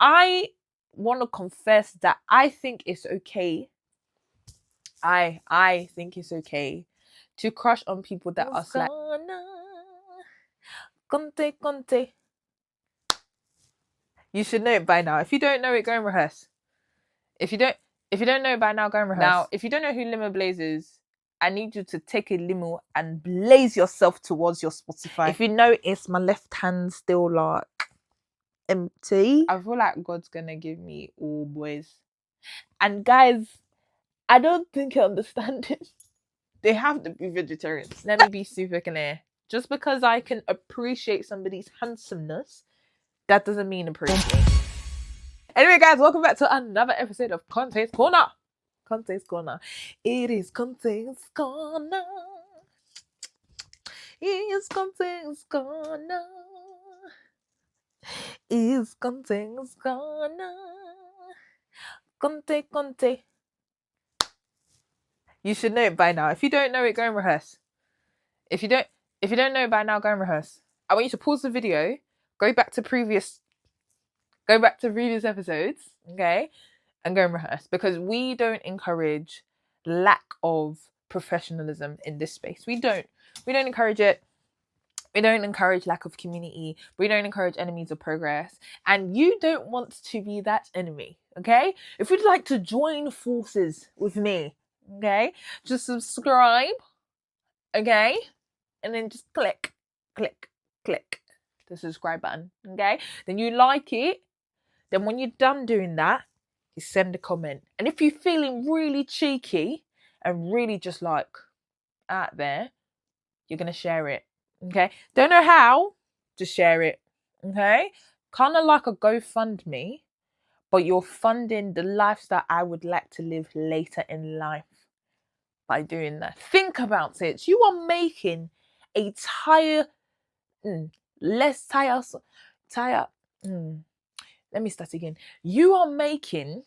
I want to confess that I think it's okay. I think it's okay to crush on people that are like Conte. You should know it by now. If you don't know it, go and rehearse. If you don't know it by now, go and rehearse. Now, if you don't know who Limoblaize is, I need you to take a limo and blaze yourself towards your Spotify. If you notice, my left hand still like empty. I feel like God's gonna give me all boys. And guys, I don't think you understand it. They have to be vegetarians. Let me be super clear. Just because I can appreciate somebody's handsomeness, that doesn't mean appreciate. Anyway, guys, welcome back to another episode of Conteh'S Corner. Conteh'S Corner. It is Conteh'S Corner. It's Conteh'S Corner. It's Conteh'S Corner. Conte. You should know it by now. If you don't know it, go and rehearse. If you don't know it by now, go and rehearse. I want you to pause the video, go back to previous episodes, okay, and go and rehearse, because we don't encourage lack of professionalism in this space. We don't encourage it. We don't encourage lack of community. We don't encourage enemies of progress. And you don't want to be that enemy, okay? If you'd like to join forces with me, okay, just subscribe, okay? And then just click the subscribe button, okay? Then you like it. Then when you're done doing that, you send a comment. And if you're feeling really cheeky and really just like out there, you're going to share it. Okay, don't know how, just share it. Okay, kind of like a GoFundMe, but you're funding the lifestyle I would like to live later in life by doing that. Think about it. You are making a let me start again. You are making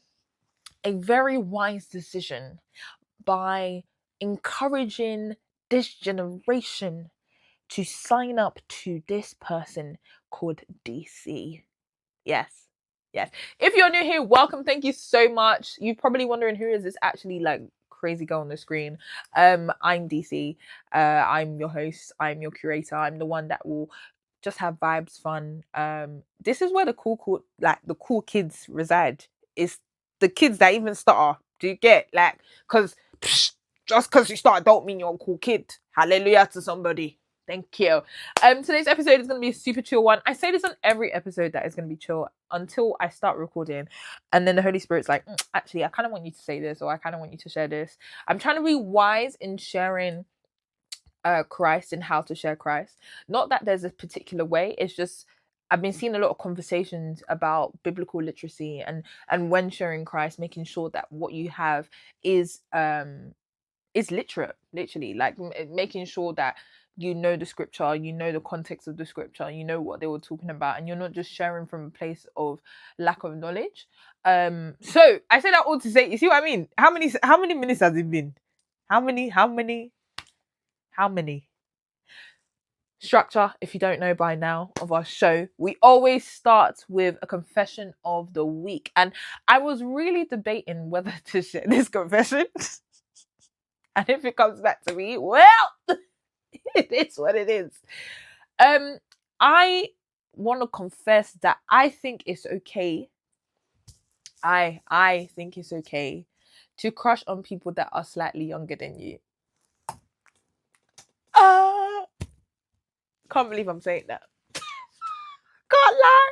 a very wise decision by encouraging this generation to sign up to this person called DC. Yes. If you're new here, welcome. Thank you so much. You're probably wondering, who is this actually like crazy girl on the screen? I'm DC. I'm your host. I'm your curator. I'm the one that will just have vibes, fun. This is where the cool kids reside. It's the kids that even stutter. Do you get like? Because just because you start don't mean you're a cool kid. Hallelujah to somebody. Thank you. Today's episode is going to be a super chill one. I say this on every episode that is going to be chill until I start recording. And then the Holy Spirit's like, actually, I kind of want you to say this, or I kind of want you to share this. I'm trying to be wise in sharing Christ and how to share Christ. Not that there's a particular way. It's just I've been seeing a lot of conversations about biblical literacy and when sharing Christ, making sure that what you have is literate, literally, like making sure that you know the scripture, you know the context of the scripture, you know what they were talking about, and you're not just sharing from a place of lack of knowledge. So I say that all to say, you see what I mean? How many minutes has it been? How many? Structure, if you don't know by now, of our show, we always start with a confession of the week. And I was really debating whether to share this confession. And if it comes back to me, well, it is what it is. I want to confess that I think it's okay. I think it's okay to crush on people that are slightly younger than you. Can't believe I'm saying that. Can't lie.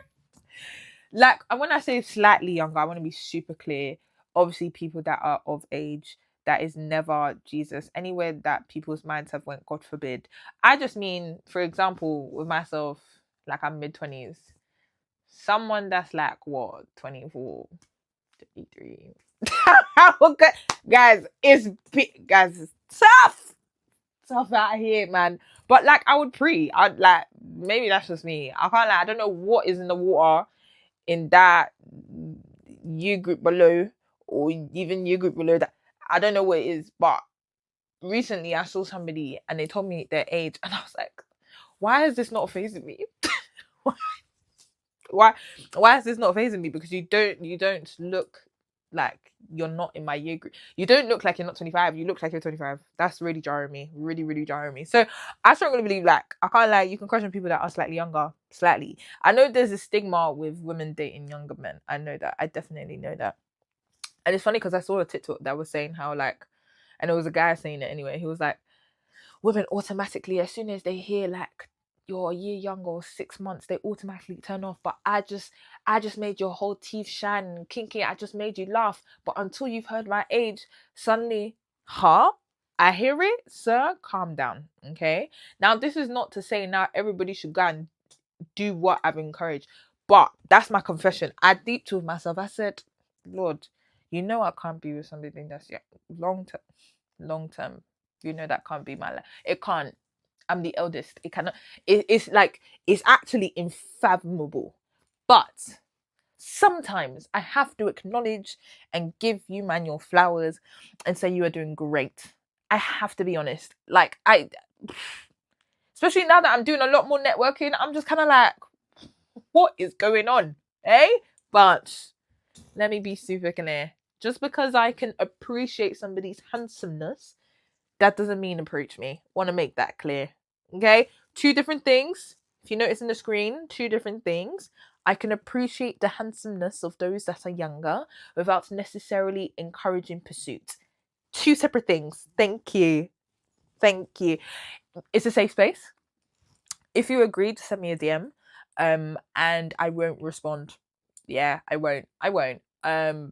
Like, when I say slightly younger, I want to be super clear. Obviously, people that are of age, that is never Jesus. Anywhere that people's minds have went, God forbid. I just mean, for example, with myself, like I'm mid-20s. Someone that's like, what, 24, 23. Guys, it's tough out here, man. But like, I would I'd like, maybe that's just me. I can't I don't know what is in the water in that you group below, or even you group below that. I don't know what it is, but recently I saw somebody and they told me their age, and I was like, why is this not facing me? why is this not phasing me? Because you don't look like you're not in my year group. You don't look like you're not 25. You look like you're 25. That's really jarring me. Really, really jarring me. So I strongly believe, like, I can't lie, you can crush on people that are slightly younger. Slightly. I know there's a stigma with women dating younger men. I know that. I definitely know that. And it's funny because I saw a TikTok that was saying how, like, and it was a guy saying it anyway. He was like, women automatically, as soon as they hear like you're a year younger or 6 months, they automatically turn off. But I just made your whole teeth shine and kinky. I just made you laugh. But until you've heard my age, suddenly, huh? I hear it, sir. Calm down, okay? Now, this is not to say now everybody should go and do what I've encouraged, but that's my confession. I deep with myself. I said, Lord, you know I can't be with somebody that's long term. You know that can't be my life. It can't. I'm the eldest. It cannot. It's like, it's actually unfathomable. But sometimes I have to acknowledge and give you, man, your flowers and say you are doing great. I have to be honest. Like, especially now that I'm doing a lot more networking, I'm just kind of like, what is going on? Eh? But let me be super clear. Just because I can appreciate somebody's handsomeness, that doesn't mean approach me. Want to make that clear. Okay? Two different things. If you notice in the screen, two different things. I can appreciate the handsomeness of those that are younger without necessarily encouraging pursuit. Two separate things. Thank you. Thank you. It's a safe space. If you agree to send me a DM, and I won't respond. Yeah, I won't.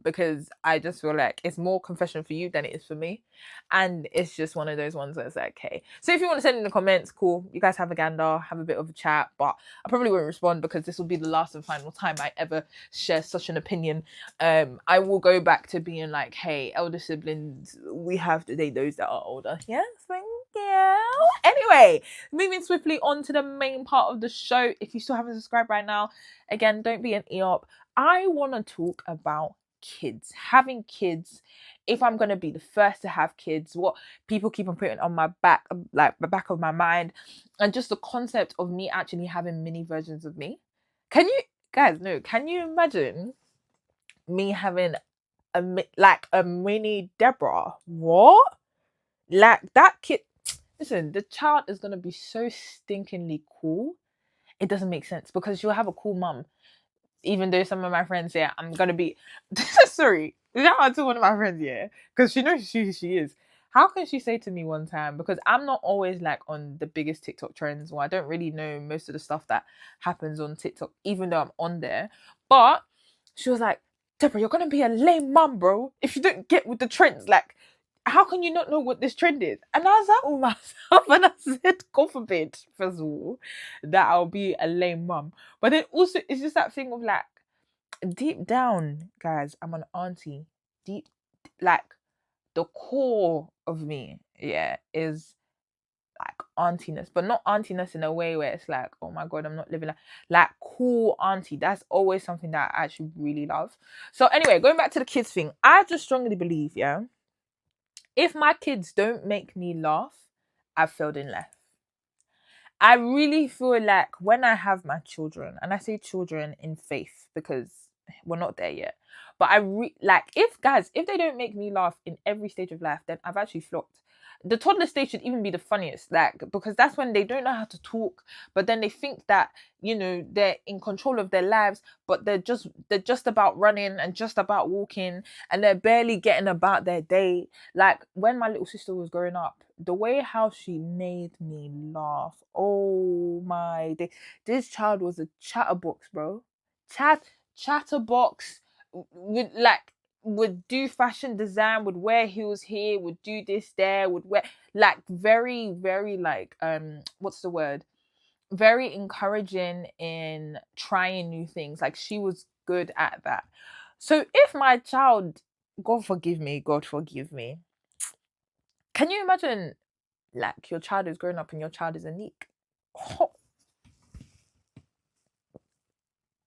Because I just feel like it's more confession for you than it is for me. And it's just one of those ones that's like, okay. So if you want to send in the comments, cool. You guys have a gander, have a bit of a chat, but I probably won't respond because this will be the last and final time I ever share such an opinion. I will go back to being like, hey, elder siblings, we have to date those that are older. Yes, thank you. Anyway, moving swiftly on to the main part of the show. If you still haven't subscribed right now, again, don't be an EOP. I want to talk about kids, having kids. If I'm going to be the first to have kids, what people keep on putting on my back, like the back of my mind, and just the concept of me actually having mini versions of me. Can you guys know? Can you imagine me having a mini Deborah? What? Like that kid? Listen, the child is going to be so stinkingly cool. It doesn't make sense because she'll have a cool mum. Even though some of my friends, yeah, I'm gonna be sorry. Shout out to one of my friends, yeah, because she knows who she is. How can she say to me one time, because I'm not always like on the biggest TikTok trends, or I don't really know most of the stuff that happens on TikTok, even though I'm on there. But she was like, Deborah, you're gonna be a lame mum, bro, if you don't get with the trends. Like, how can you not know what this trend is? And I was like, oh myself, and I said, God forbid, first of all, that I'll be a lame mum. But then also, it's just that thing of like, deep down, guys, I'm an auntie. Deep, like, the core of me, yeah, is like auntiness, but not auntiness in a way where it's like, oh my God, I'm not living like cool auntie. That's always something that I actually really love. So anyway, going back to the kids thing, I just strongly believe, yeah, if my kids don't make me laugh, I've failed in life. I really feel like when I have my children, and I say children in faith because we're not there yet, but like, if they don't make me laugh in every stage of life, then I've actually flopped. The toddler stage should even be the funniest, like, because that's when they don't know how to talk, but then they think that, you know, they're in control of their lives, but they're just about running and just about walking, and they're barely getting about their day. Like, when my little sister was growing up, the way how she made me laugh, oh my day, this child was a chatterbox, bro. Chatterbox, would do fashion design, would wear heels here, would do this there, would wear, like, very, very, like, what's the word? Very encouraging in trying new things. Like, she was good at that. So if my child, God forgive me, can you imagine, like, your child is growing up and your child is a neek? Oh.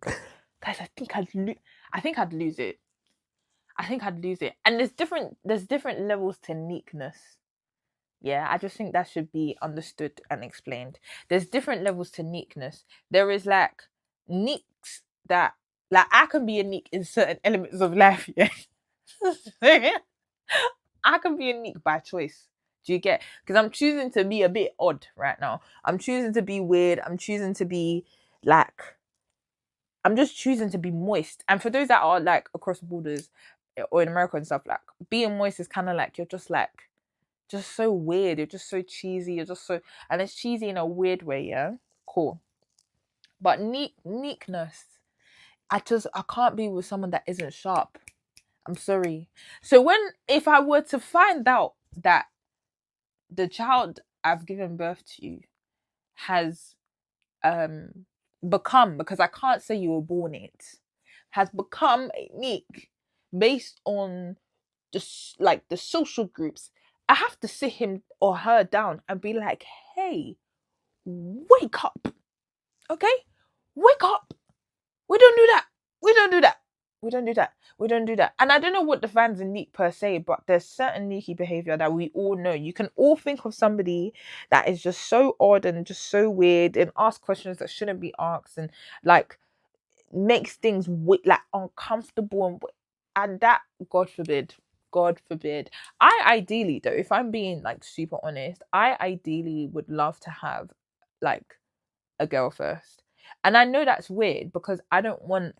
Guys, I think I'd lose it. And there's different levels to neekness. Yeah, I just think that should be understood and explained. There's different levels to neekness. There is like neeks that, like, I can be unique in certain elements of life, yeah. I can be unique by choice. Do you get? Because I'm choosing to be a bit odd right now. I'm choosing to be weird. I'm choosing to be like, I'm just choosing to be moist. And for those that are like across borders or in America and stuff, like being moist is kind of like you're just like just so weird. You're just so cheesy. You're just so, and it's cheesy in a weird way, yeah. Cool. But neatness, I can't be with someone that isn't sharp. I'm sorry. So if I were to find out that the child I've given birth to has um become, because I can't say you were born it, has become a meek based on just like the social groups, I have to sit him or her down and be like, hey, wake up. Okay? Wake up. We don't do that. We don't do that. We don't do that. We don't do that. And I don't know what defines a neek per se, but there's certain neeky behavior that we all know. You can all think of somebody that is just so odd and just so weird and ask questions that shouldn't be asked and like makes things like uncomfortable and that, God forbid. God forbid. I ideally though, if I'm being like super honest, I ideally would love to have like a girl first. And I know that's weird because I don't want,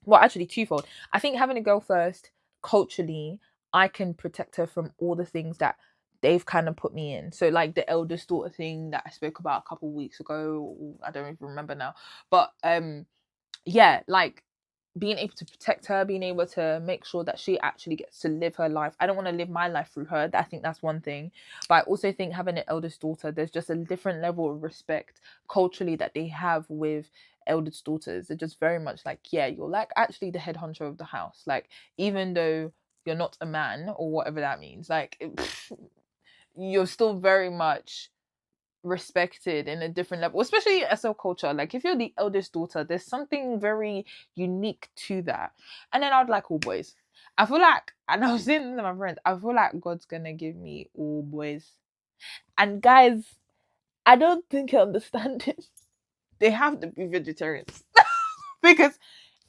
well, actually twofold. I think having a girl first, culturally, I can protect her from all the things that they've kind of put me in. So like the eldest daughter thing that I spoke about a couple of weeks ago, I don't even remember now. But yeah, like being able to protect her, being able to make sure that she actually gets to live her life. I don't want to live my life through her. I think that's one thing. But I also think having an eldest daughter, there's just a different level of respect culturally that they have with eldest daughters. They're just very much like, yeah, you're like actually the head honcho of the house. Like, even though you're not a man or whatever that means, like, you're still very much respected in a different level, especially SL culture. Like if you're the eldest daughter, there's something very unique to that. And then I'd like all boys. I feel like, and I was saying to my friends, I feel like God's gonna give me all boys. And guys, I don't think you understand it. They have to be vegetarians. Because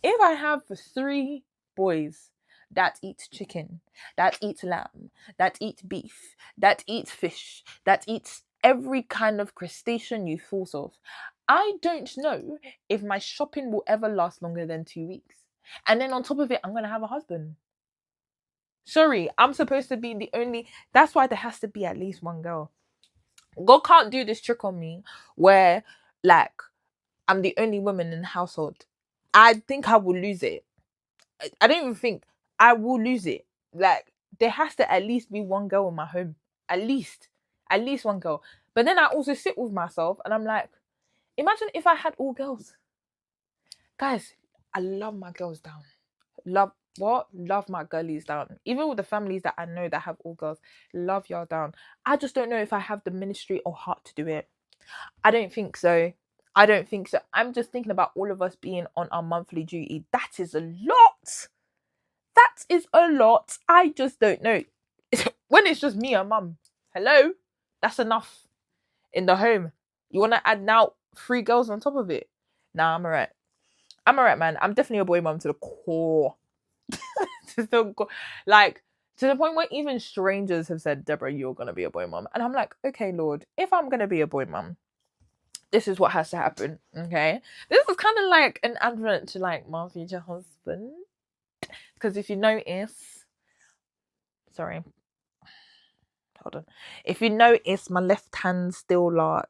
if I have 3 boys that eat chicken, that eat lamb, that eat beef, that eat fish, that eats every kind of crustacean you thought of, I don't know if my shopping will ever last longer than 2 weeks. And then on top of it, I'm going to have a husband. Sorry, I'm supposed to be the only, that's why there has to be at least one girl. God can't do this trick on me where like I'm the only woman in the household. I think I will lose it. I don't even think, I will lose it. Like there has to at least be one girl in my home. At least one girl. But then I also sit with myself and I'm like, imagine if I had all girls. Guys, I love my girls down. Love my girlies down. Even with the families that I know that have all girls, love y'all down. I just don't know if I have the ministry or heart to do it. I don't think so. I'm just thinking about all of us being on our monthly duty. That is a lot. That is a lot. I just don't know. When it's just me and mum, hello, that's enough in the home. You want to add now 3 girls on top of it? Nah, I'm alright. Man. I'm definitely a boy mum to the core. Like to the point where even strangers have said, Deborah, you're gonna be a boy mum. And I'm like, okay, Lord, if I'm gonna be a boy mum, this is what has to happen. Okay. This is kind of like an advert to like my future husband. Because if you notice, sorry, hold on. If you notice, my left hand's still like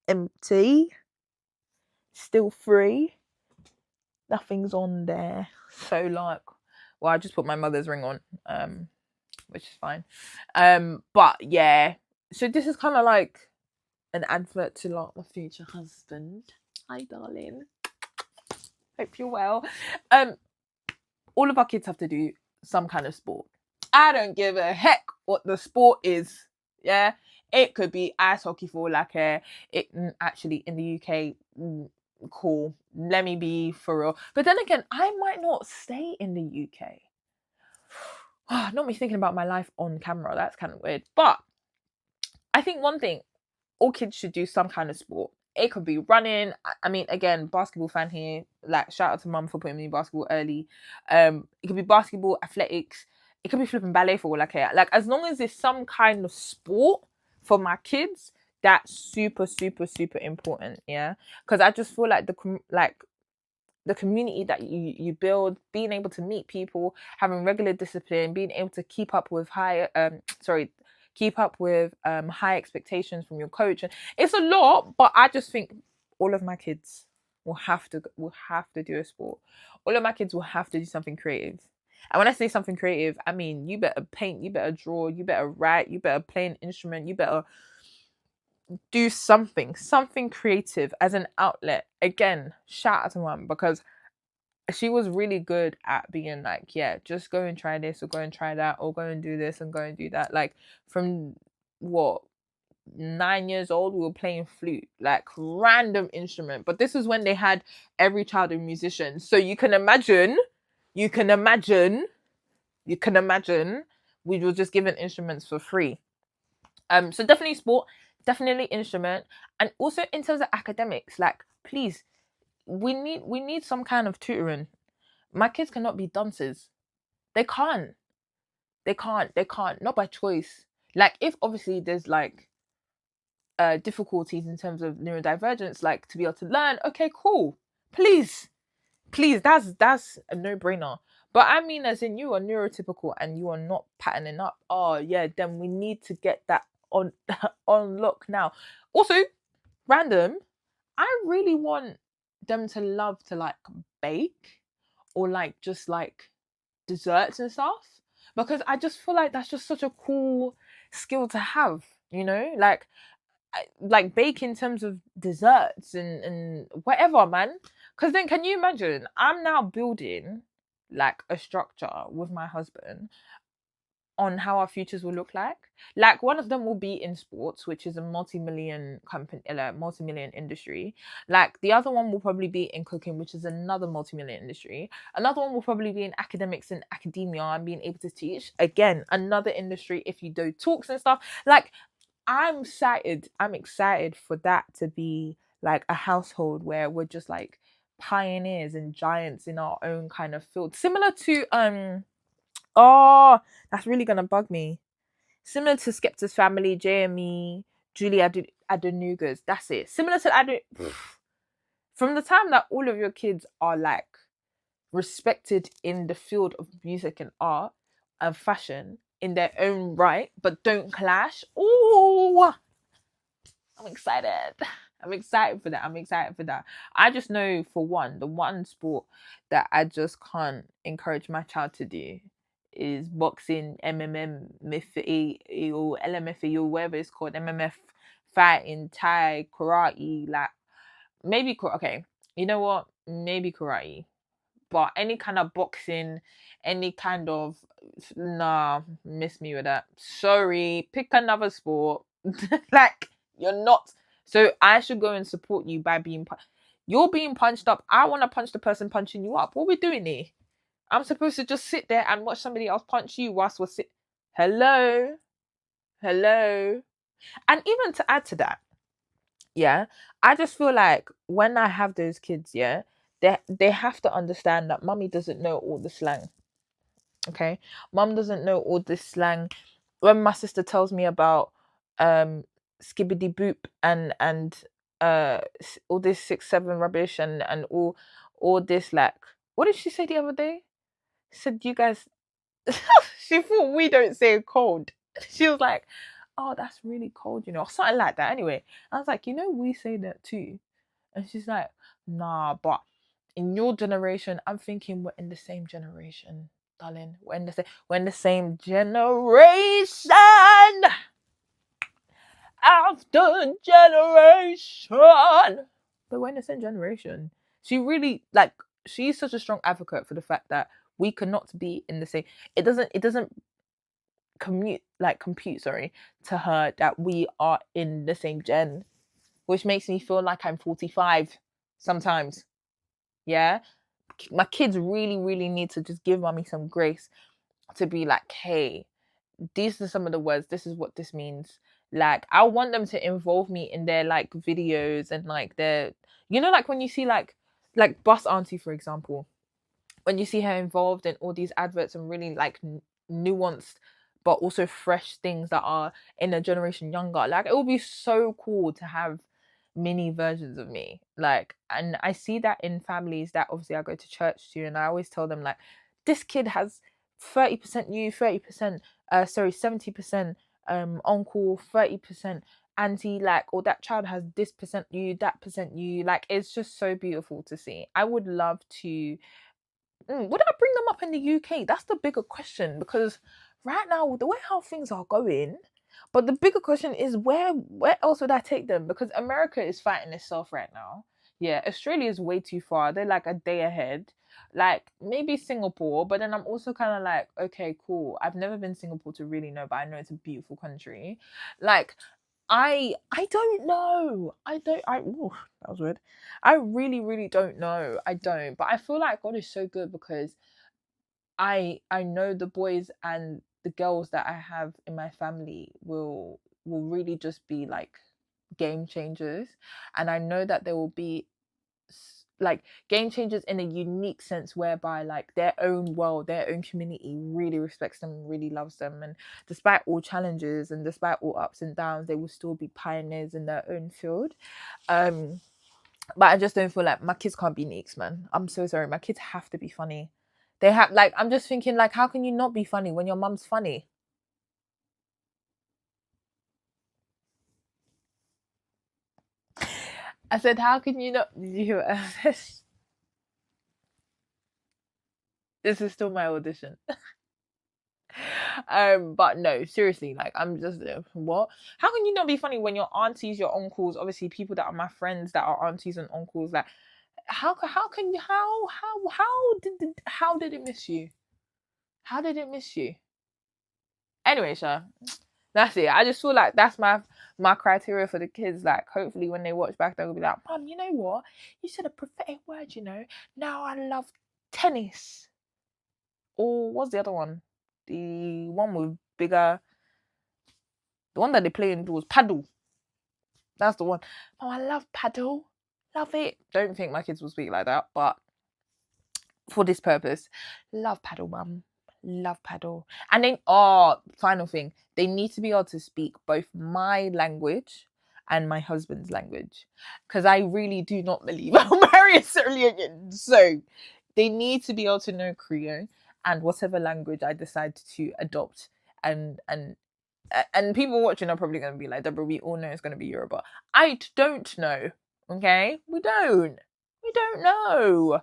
empty, still free. Nothing's on there. So like, well, I just put my mother's ring on, which is fine. But yeah, so this is kind of like an advert to like my future husband. Hi, darling. Hope you're well. All of our kids have to do some kind of sport. I don't give a heck what the sport is. Yeah, it could be ice hockey for like it actually in the UK. Cool. Let me be for real. But then again, I might not stay in the UK. Not me thinking about my life on camera. That's kind of weird. But I think one thing, all kids should do some kind of sport. It could be running. I mean, again, basketball fan here. Like, shout out to mum for putting me in basketball early. It could be basketball, athletics. It could be flipping ballet for all I care. Like, as long as there's some kind of sport for my kids, that's super, super, super important. Yeah, because I just feel like the community that you build, being able to meet people, having regular discipline, being able to keep up with high expectations from your coach. And it's a lot, but I just think all of my kids will have to do a sport. All of my kids will have to do something creative. And when I say something creative, I mean you better paint, you better draw, you better write, you better play an instrument, you better do something creative as an outlet. Again, shout out to mum, because she was really good at being like, yeah, just go and try this or go and try that or go and do this and go and do that. Like, from what, 9 years old, we were playing flute, like random instrument. But this is when they had every child a musician. So you can imagine, we were just given instruments for free. So definitely sport, definitely instrument, and also in terms of academics, like, please, we need some kind of tutoring. My kids cannot be dancers. They can't. They can't. Not by choice. Like, if obviously there's like difficulties in terms of neurodivergence, like to be able to learn, okay, cool. Please, that's a no-brainer. But I mean, as in, you are neurotypical and you are not patterning up. Oh yeah, then we need to get that on on lock now. Also, random, I really want them to love to like bake, or like just like desserts and stuff, because I just feel like that's just such a cool skill to have, like, like bake in terms of desserts and whatever, man. Because then, can you imagine, I'm now building like a structure with my husband on how our futures will look like. Like, one of them will be in sports, which is a multi-million company, multi-million industry. Like, the other one will probably be in cooking, which is another multi-million industry. Another one will probably be in academics and academia and being able to teach. Again, another industry if you do talks and stuff. Like, I'm excited. I'm excited for that to be like a household where we're just like pioneers and giants in our own kind of field. Similar to oh, that's really gonna bug me. Similar to Skepta's family, JME, Julie Adenugas. That's it. Similar to from the time that all of your kids are like respected in the field of music and art and fashion in their own right, but don't clash. Oh, I'm excited. I'm excited for that. I just know, for one, the one sport that I just can't encourage my child to do is boxing, MMM, MFA, or LMFA, or whatever it's called, MMF, fighting, Thai, karate, like, maybe, okay, you know what? Maybe karate. But any kind of boxing, any kind of, nah, miss me with that. Sorry, pick another sport. Like, you're not. So I should go and support you by being. You're being punched up. I want to punch the person punching you up. What are we doing here? I'm supposed to just sit there and watch somebody else punch you whilst we're sit. Hello, hello. And even to add to that, yeah, I just feel like when I have those kids, yeah, they have to understand that mummy doesn't know all the slang. Okay, mum doesn't know all this slang. When my sister tells me about skibbity boop and all this 6-7 rubbish and all this, like, what did she say the other day? She said, you guys, she thought we don't say cold. She was like, oh, that's really cold, something like that. Anyway, I was like, we say that too. And she's like, nah, but in your generation, I'm thinking we're in the same generation, darling. We're in the same generation. After generation. But we're in the same generation. She really, like, she's such a strong advocate for the fact that we cannot be in the same. It doesn't compute, sorry, to her that we are in the same gen, which makes me feel like I'm 45 sometimes. Yeah, my kids really, really need to just give mommy some grace to be like, hey, these are some of the words. This is what this means. Like, I want them to involve me in their like videos and like their, like when you see like Bus Auntie, for example, when you see her involved in all these adverts and really like nuanced but also fresh things that are in a generation younger, like it would be so cool to have mini versions of me. Like, and I see that in families that obviously I go to church to, and I always tell them like, this kid has 30% you, 30% 70% uncle, 30% auntie, like, or that child has this percent you, that percent you. Like, it's just so beautiful to see. I would love to. Would I bring them up in the UK? That's the bigger question, because right now, the way how things are going, but the bigger question is where else would I take them? Because America is fighting itself right now. Yeah, Australia is way too far. They're like a day ahead. Like maybe Singapore, but then I'm also kind of like, okay, cool. I've never been Singapore to really know, but I know it's a beautiful country. Like I don't know. Ooh, that was weird. I really, really don't know. I don't. But I feel like God is so good because I know the boys and the girls that I have in my family will really just be like game changers. And I know that there will be like game changers in a unique sense, whereby like their own world, their own community really respects them, really loves them, and despite all challenges and despite all ups and downs, they will still be pioneers in their own field. But I just don't feel like my kids can't be Neeks, man. I'm so sorry, my kids have to be funny. They have, like, I'm just thinking, like, how can you not be funny when your mum's funny? I said, how can you not? Did you hear what I said? This is still my audition. But no, seriously, like I'm just what? How can you not be funny when your aunties, your uncles, obviously people that are my friends that are aunties and uncles, like how can you how did it miss you? How did it miss you? Anyway, Sha, that's it. I just feel like that's my criteria for the kids. Like, hopefully, when they watch back, they'll be like, "Mom, you know what? You said a prophetic word. Now I love tennis." Or what's the other one? The one with bigger, the one that they play indoors, paddle. That's the one. Oh, I love paddle. Love it. Don't think my kids will speak like that, but for this purpose, love paddle, mum. Love paddle. And then, final thing, they need to be able to speak both my language and my husband's language, because I really do not believe I'll marry a Sierra Leonean. So they need to be able to know Creole and whatever language I decide to adopt. And people watching are probably going to be like, Deborah, we all know it's going to be Yoruba. I don't know. Okay, we don't know.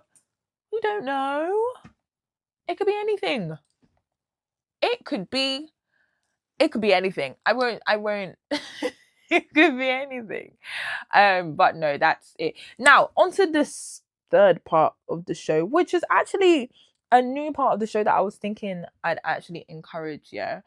We don't know. It could be anything. It could be. It could be anything. I won't. It could be anything. But no, that's it. Now, onto this third part of the show, which is actually a new part of the show that I was thinking I'd actually encourage. Yeah.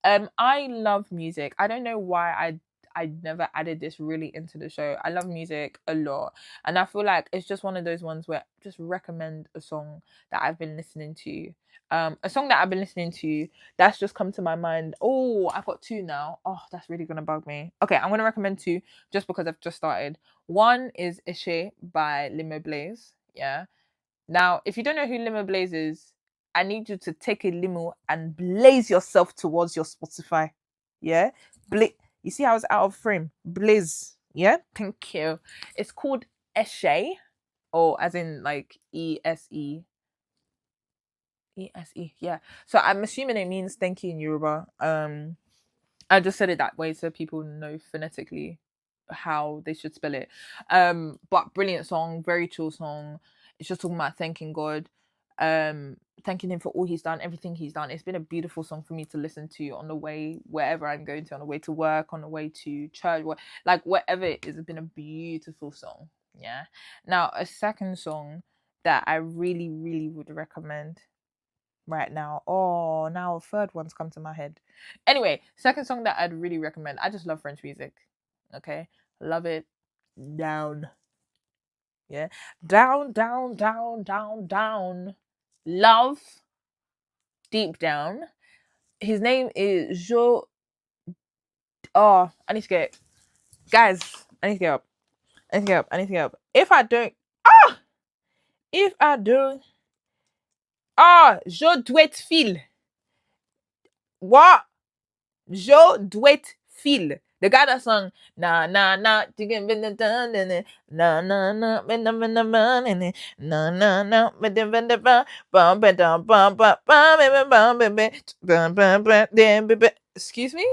I love music. I don't know why I never added this really into the show. I love music a lot. And I feel like it's just one of those ones where I just recommend a song that I've been listening to. A song that I've been listening to that's just come to my mind. Oh, I've got two now. Oh, that's really gonna bug me. Okay, I'm gonna recommend two just because I've just started. One is Ishe by Limoblaize. Yeah. Now, if you don't know who Limoblaize is, I need you to take a limo and blaze yourself towards your Spotify. Yeah. You see how it's out of frame? Blaze. Yeah. Thank you. It's called Eshe, or as in like ESE. ESE. Yeah. So I'm assuming it means thank you in Yoruba. I just said it that way so people know phonetically how they should spell it. But brilliant song, very chill song. It's just talking about thanking God, thanking him for all he's done, everything he's done. It's been a beautiful song for me to listen to on the way wherever I'm going to, on the way to work, on the way to church, like whatever it is. It's been a beautiful song. Yeah. Now a second song that I really, really would recommend right now. Oh, now a third one's come to my head. Anyway, second song that I'd really recommend. I just love French music. Okay, love it. Down. Yeah, down, down, down, down, down. Love deep down. His name is Oh, I need to get, guys. I need to get up. I need to get up. I need to get up. If I don't, je Dwet File. What? Je Dwet File. The guy that sung na na na na na na na na. Excuse me?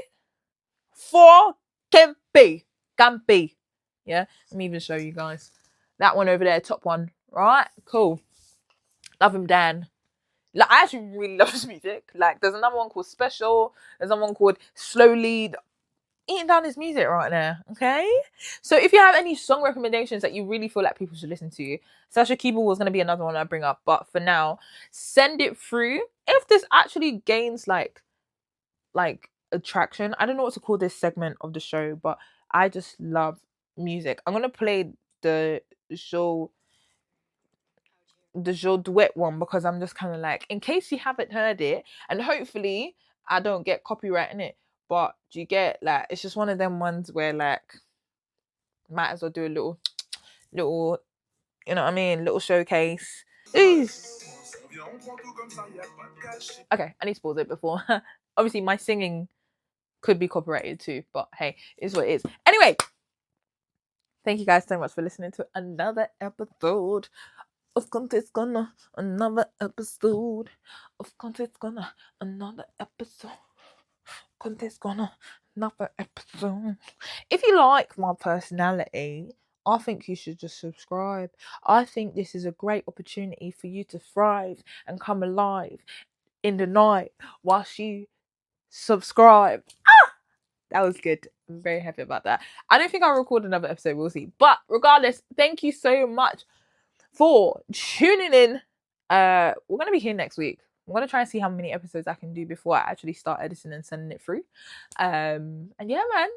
For Campe. Yeah, let me even show you guys. That one over there, top one. Right? Cool. Love him, Dan. Like, I actually really love his music. Like, there's another one called Special. There's another one called Slowly. Eating down his music right now, okay? So if you have any song recommendations that you really feel like people should listen to, Sasha Keeble was going to be another one I bring up. But for now, send it through. If this actually gains, like attraction. I don't know what to call this segment of the show, but I just love music. I'm going to play the show duet one because I'm just kind of like, in case you haven't heard it, and hopefully I don't get copyright in it, but do you get, like, it's just one of them ones where, like, might as well do a little, you know what I mean, little showcase. Okay, I need to pause it before. Obviously my singing could be copyrighted too, but hey, it is what it is. Anyway, thank you guys so much for listening to another episode of Conteh'S Gonna, another episode of Conteh'S Gonna, another episode. Conteh'S Gonna, another episode. If you like my personality, I think you should just subscribe. I think this is a great opportunity for you to thrive and come alive in the night whilst you subscribe. That was good. I'm very happy about that. I don't think I'll record another episode. We'll see. But regardless, thank you so much for tuning in. We're going to be here next week. I'm going to try and see how many episodes I can do before I actually start editing and sending it through. And yeah, man.